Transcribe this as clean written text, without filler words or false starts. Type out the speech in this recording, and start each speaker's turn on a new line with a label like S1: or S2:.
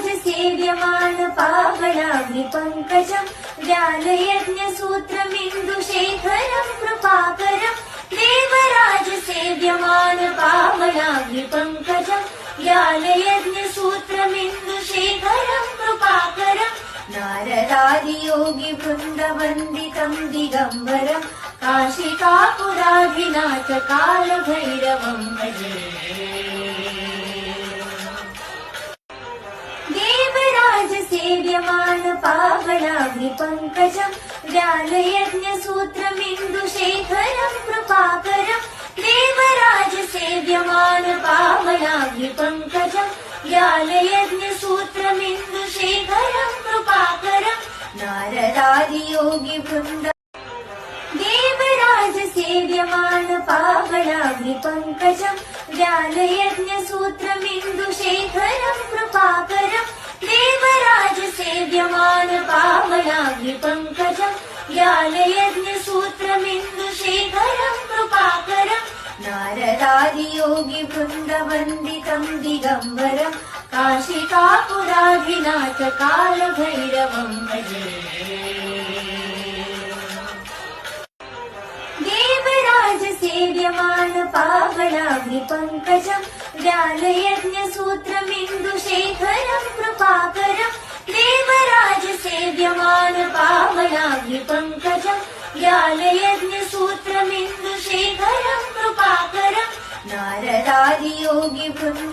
S1: सेव्यमान पावनाग्निपङ्कजम् ज्ञानयज्ञसूत्रमिन्दुशेखरम् कृपाकरम् देवराज सेव्यमान पावनाग्निपङ्कजम् ज्ञानयज्ञसूत्रमिन्दुशेखरम् कृपाकरम् नारदादियोगि वृन्दवन्दितम् दिगम्बरम् काशिकापुराधिनाथ कालभैरवम् भजे। देवराज सेव्यमान पावनाग्निपङ्कजम् ज्ञानयज्ञसूत्रमिन्दुशेखरम् कृपाकरम् देवराज सेव्यमान पावनाग्निपङ्कजम् ज्ञानयज्ञसूत्रमिन्दुशेखरम् कृपाकरम् नारदादियोगि वृन्द देवराज सेव्यमान पावनाग्निपङ्कजम् ज्ञानयज्ञसूत्रमिन्दुशेखरम् कृपाकरम् देवराज सेव्यमान पावनाग्निपङ्कजम् ज्ञानयज्ञसूत्रमिन्दुशेखरम् कृपाकरम् नारदादियोगि वृन्दवन्दितम् दिगम्बरम् काशिकापुराधिनाथ कालभैरवम् भजे। देवराज सेव्यमान पावनाग्निपङ्कजम् ज्ञानयज्ञसूत्रमिन्दुशेखरम् कृपाकरम् देवराज सेव्यमान पावनाग्निपङ्कजम् ज्ञानयज्ञसूत्रमिन्दुशेखरम् कृपाकरम् नारदादियोगि वृन्द